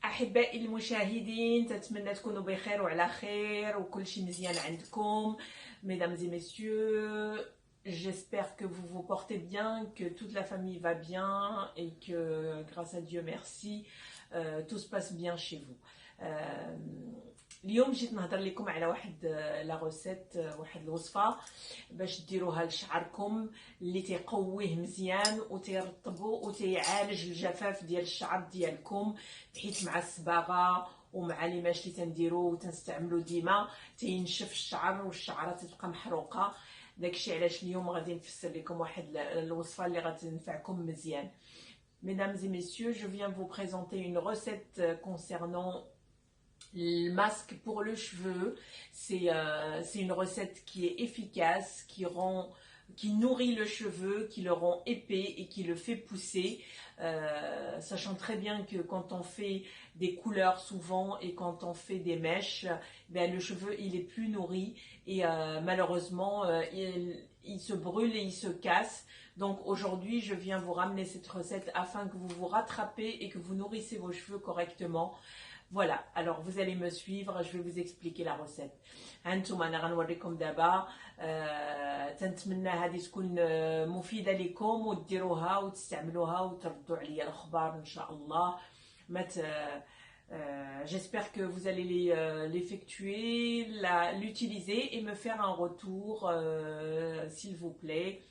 أحبائي المشاهدين، تتمنى تكونوا بخير وعلى خير وكل شيء مزيان عندكم. Mesdames et messieurs, j'espère que vous vous portez bien, que toute la famille va bien et que grâce à Dieu merci, tout se passe bien chez vous. اليوم جيت نهضر لكم على واحد لا روسيت، واحد الوصفه باش ديروها لشعركم اللي تيقويه مزيان وتيرطبو وتيعالج الجفاف ديال الشعر ديالكم، بحيث مع الصباغه ومع لي ماش اللي تنديرو وتنستعملو ديما تينشف الشعر والشعره تتبقى محروقه. داكشي علاش اليوم غادي نفسر لكم واحد الوصفه اللي غتنفعكم مزيان. Mesdames et messieurs, je viens vous présenter une recette concernant le masque pour le cheveu. C'est une recette qui est efficace, qui nourrit le cheveu, qui le rend épais et qui le fait pousser. Sachant très bien que quand on fait des couleurs souvent et quand on fait des mèches, ben, le cheveu il est plus nourri et malheureusement il se brûle et il se casse. Donc aujourd'hui je viens vous ramener cette recette afin que vous vous rattrapez et que vous nourrissez vos cheveux correctement. Voilà, alors vous allez me suivre, je vais vous expliquer la recette. هانتوما انا غنوريكم دابا، تنتمنى هذه تكون مفيده لكم وديروها وتستعملوها وتردوا عليا الاخبار ان شاء الله. J'espère que vous allez l'effectuer, l'utiliser et me faire un retour, s'il vous plaît.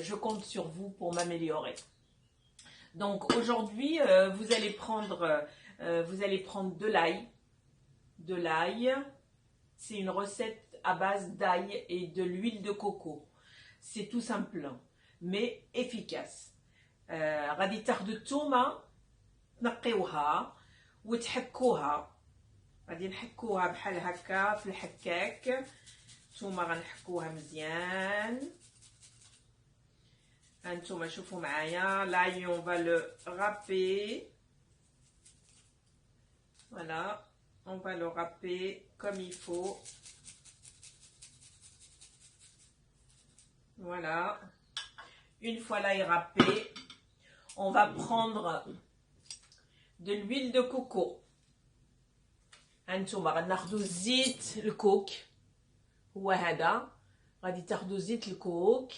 Je compte sur vous pour m'améliorer. Donc aujourd'hui, vous allez prendre de l'ail. De l'ail, c'est une recette à base d'ail et de l'huile de coco. C'est tout simple, mais efficace. غادي تاخدوا الثومه تنقيوها وتحكوها. غادي نحكوها بحال هكا في الحكاك. الثومه غنحكوها مزيان. هانتوما شوفوا معايا. L'ail on va le râper. Voilà, on va le râper comme il faut. Voilà. Une fois l'ail râpé, on va prendre de l'huile de coco. هانتوما غناخدو زيت الكوك، هو هذا. غادي تاخدو زيت الكوك،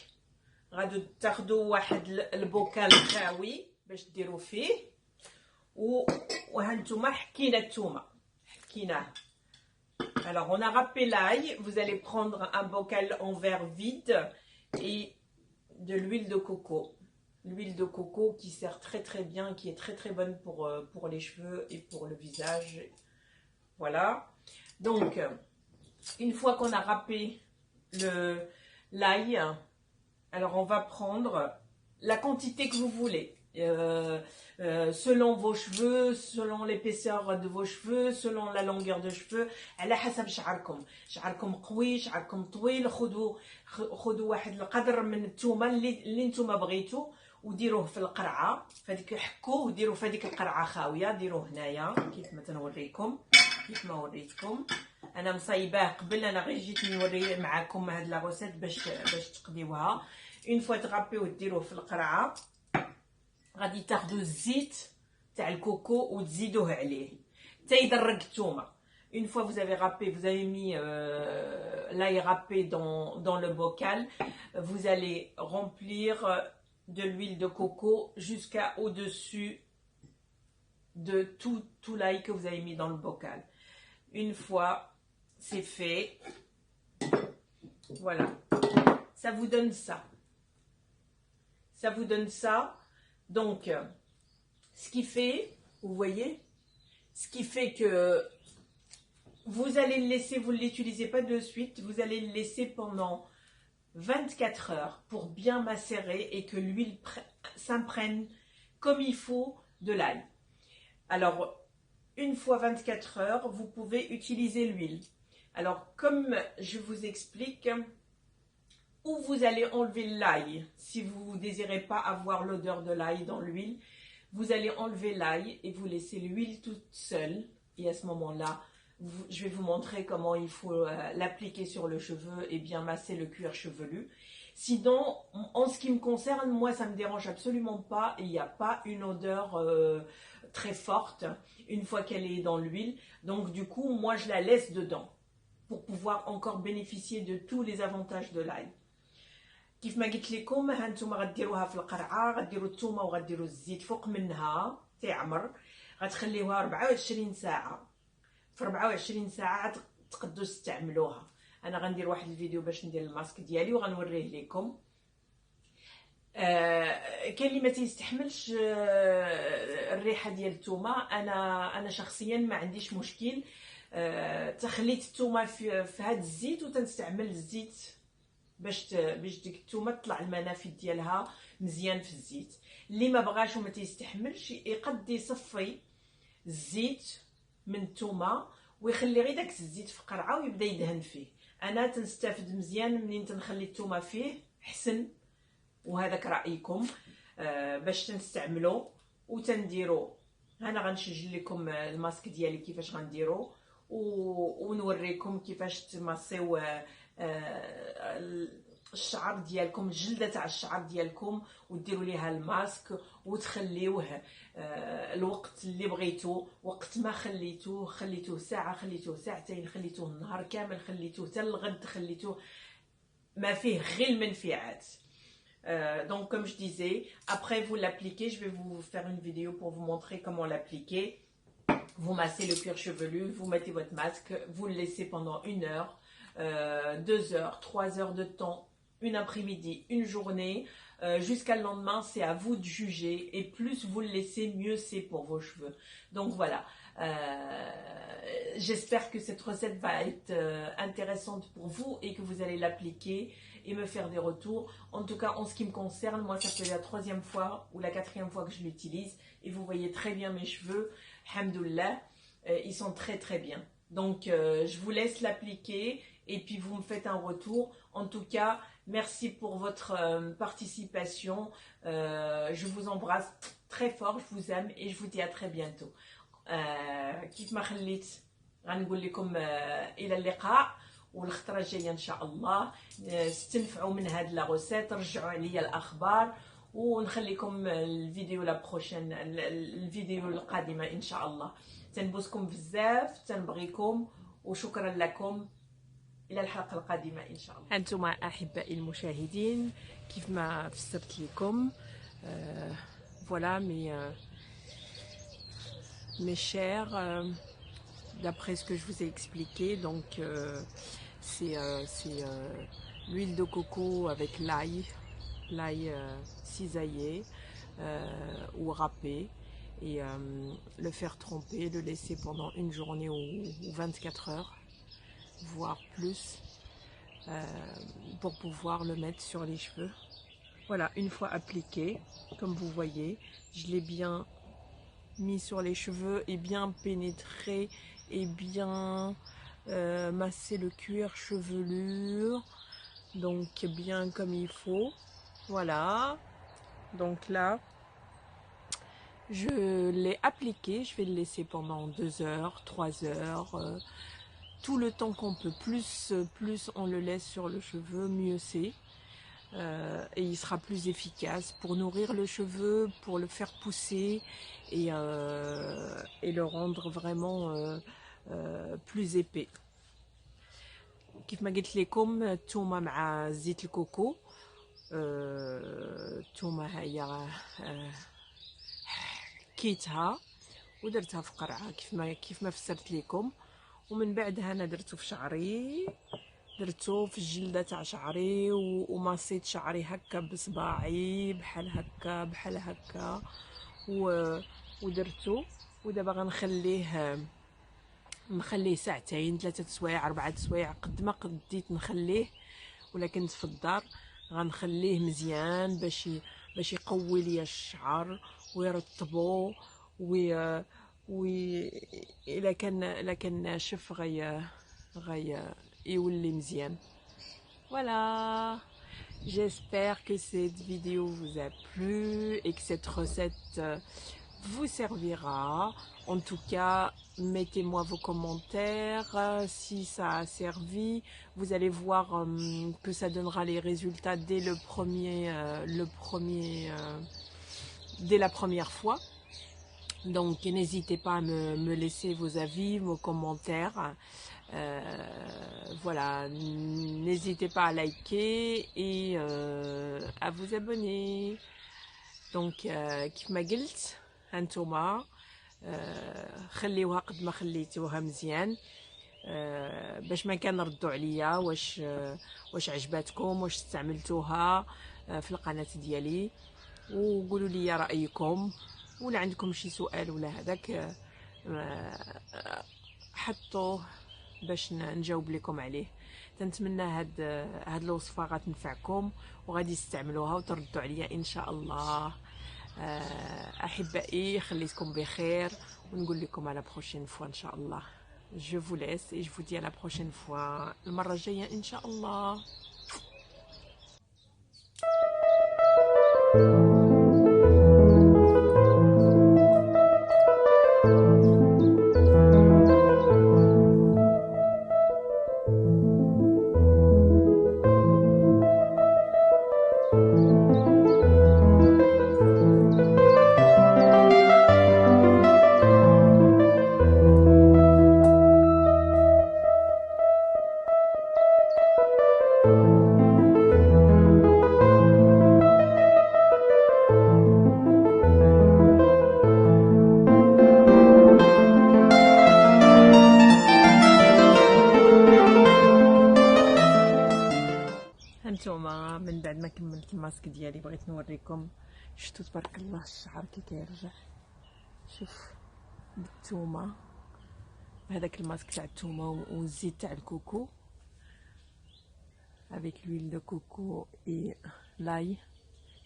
غادي تاخدو واحد البوكال خاوي باش ديرو فيه. وهانتوما حكينا الثومه، حكيناه. Alors on a râpé l'ail, vous allez prendre un bocal en verre vide et de l'huile de coco. L'huile de coco qui sert très très bien, qui est très très bonne pour les cheveux et pour le visage. Voilà. Donc une fois qu'on a râpé l'ail, alors on va prendre la quantité que vous voulez. Selon vos cheveux, selon l'épaisseur de vos cheveux, selon la longueur de cheveux. على حسب شعركم قوي شعركم طويل. خذوا واحد القدر من الثومه اللي نتوما بغيتو وديروه في القرعه. فهاديك حكوه وديروه في هذيك القرعه خاويه. ديروه هنايا كيف ما تنوريكم، كيف ما وريتكم انا مصايباه قبل. انا غير جيت نوري معكم هاد لا روسيت باش تقديوها. اون فوا تغابيو وديروه في القرعه. غادي تاخدو الزيت تاع الكوكو وتزيدوه عليه حتى يدرق الثومه. Une fois vous avez râpé, vous avez mis l'ail râpé dans le bocal, vous allez remplir de l'huile de coco jusqu'à au-dessus de tout l'ail que vous avez mis dans le bocal. Une fois c'est fait, voilà, ça vous donne ça. Ça vous donne ça. Donc, ce qui fait, vous voyez, ce qui fait que vous allez le laisser, vous ne l'utilisez pas de suite, vous allez le laisser pendant 24 heures pour bien macérer et que l'huile s'imprègne comme il faut de l'ail. Alors, une fois 24 heures, vous pouvez utiliser l'huile. Alors, comme je vous explique, où vous allez enlever l'ail, si vous ne désirez pas avoir l'odeur de l'ail dans l'huile, vous allez enlever l'ail et vous laissez l'huile toute seule. Et à ce moment-là, je vais vous montrer comment il faut l'appliquer sur le cheveu et bien masser le cuir chevelu. Sinon, en ce qui me concerne, moi ça me dérange absolument pas. Il n'y a pas une odeur très forte une fois qu'elle est dans l'huile. Donc du coup, moi je la laisse dedans pour pouvoir encore bénéficier de tous les avantages de l'ail. كيف ما قلت لكم هانتوما غديروها في القرعه، غديروا الثومه وغديروا الزيت فوق منها تعمر، غتخليوها 24 ساعه. في 24 ساعه تقدروا تستعملوها. انا غندير واحد الفيديو باش ندير الماسك ديالي وغنوريه لكم. كاين اللي ما تيستحملش الريحه ديال الثومه. انا شخصيا ما عنديش مشكل. تخليت الثومه في هذا الزيت وتنستعمل الزيت باش ديك الثومه تطلع المنافذ ديالها مزيان في الزيت. اللي ما بغاش وما تيستحملش يقد يصفي الزيت من الثومه ويخلي غير داك الزيت في قرعه ويبدا يدهن فيه. انا تنستافد مزيان منين تنخلي الثومه فيه حسن، وهذاك رايكم. باش تنستعملو وتنديرو. انا غنسجل لكم الماسك ديالي كيفاش غنديرو ونوريكم كيفاش تماسيو الشعر ديالكم، الجلده تاع الشعر ديالكم، وديروا ليها الماسك وتخليوه الوقت اللي بغيتو. وقت ما خليتوه ساعه، خليتوه ساعتين، خليتوه النهار كامل، خليتوه حتى الغد، خليتوه ما فيه غير المنفعات. Donc comme je disais, après vous l'appliquez, je vais vous faire une vidéo pour vous montrer comment l'appliquer. Vous massez le cuir chevelu, vous mettez votre masque, vous le laissez pendant 1 heure, 2 heures, 3 heures de temps, une après-midi, une journée, jusqu'à le lendemain. C'est à vous de juger, et plus vous le laissez, mieux c'est pour vos cheveux. Donc voilà, j'espère que cette recette va être intéressante pour vous et que vous allez l'appliquer et me faire des retours. En tout cas, en ce qui me concerne, moi ça fait la 3e fois ou la 4e fois que je l'utilise, et vous voyez très bien mes cheveux, alhamdoulilah, ils sont très très bien. Donc je vous laisse l'appliquer et puis vous me faites un retour. En tout cas, merci pour votre participation. Je vous embrasse très fort, je vous aime et je vous dis à très bientôt. كيف ما خليت غنقول لكم الى اللقاء والخطره الجايه ان شاء الله. استنفعوا من هاد لا غوسيت، رجعوا عليا الاخبار، ونخليكم الفيديو لا بروشين، الفيديو القادمه ان شاء الله. تنبوسكم بزاف، تنبغيكم، وشكرا لكم. الى الحلقه القادمه ان شاء الله. انتم احبائي المشاهدين، كيف ما فسرت لكم voilà mes chers, d'après ce que je vous ai expliqué, donc c'est l'huile de coco avec l'ail cisaillé ou râpé, et le faire tremper, le laisser pendant une journée ou 24 heures, voire plus, pour pouvoir le mettre sur les cheveux. Voilà, une fois appliqué, comme vous voyez, je l'ai bien mis sur les cheveux et bien pénétré et bien massé le cuir chevelu, donc bien comme il faut. Voilà, donc là je l'ai appliqué, je vais le laisser pendant 2 heures, 3 heures, tout le temps qu'on peut. Plus on le laisse sur le cheveu, mieux c'est. Et il sera plus efficace pour nourrir le cheveu, pour le faire pousser et le rendre vraiment plus épais. كيف ما قلت لكم، الثومه مع زيت الكوكو. الثومه هي كيتها ودرتها في قرعه كيف ما فسرت لكم، ومن بعدها انا درتو في شعري، درتو في الجلده تاع شعري، وماسيت شعري هكا بصباعي بحال هكا ودرتو. ودابا غنخليه ساعتين، 3 سوايع، 4 سوايع، قد ما قديت نخليه. ولا كنت في الدار غنخليه مزيان باش يقوي لي الشعر ويرطبو، الا كان ناشف يولي مزيان. Voilà, j'espère que cette vidéo vous a plu et que cette recette vous servira. En tout cas, mettez-moi vos commentaires si ça a servi. Vous allez voir que ça donnera les résultats dès dès la première fois. Donc n'hésitez pas à me laisser vos avis, vos commentaires. Voilà, n'hésitez pas à liker et à vous abonner. Donc كيف ما قلت هانتوما خليوها قد ما خليتوها مزيان باش ما كنردوا عليا واش عجباتكم، واش استعملتوها في القناة ديالي، وقولوا لي رأيكم، ولا عندكم شي سؤال ولا هذاك حطوه باش نجاوب لكم عليه. تنتمنى هاد الوصفه غتنفعكم وغادي تستعملوها وتردوا عليا ان شاء الله. احبائي خليتكم بخير ونقول لكم على بروشين فوا ان شاء الله. je vous laisse et je vous dis à la prochaine fois المره الجايه ان شاء الله. هانتوما من بعد ما كملت الماسك ديالي بغيت نوريكم. شفتوا تبارك الله الشعر كي كيرجع، شوف بالثومه بهذاك الماسك تاع الثومه والزيت تاع الكوكو avec l'huile de coco et l'ail.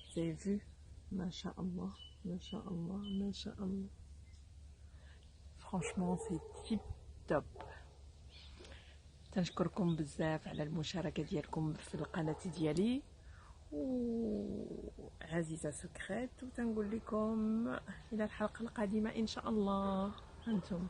Vous avez vu, masha'Allah, masha'Allah, masha'Allah. Franchement c'est tip top. تنشكركم بزاف على المشاركه ديالكم في القناه ديالي وعزيزه سكريت، وتنقول لكم الى الحلقه القادمه ان شاء الله. انتم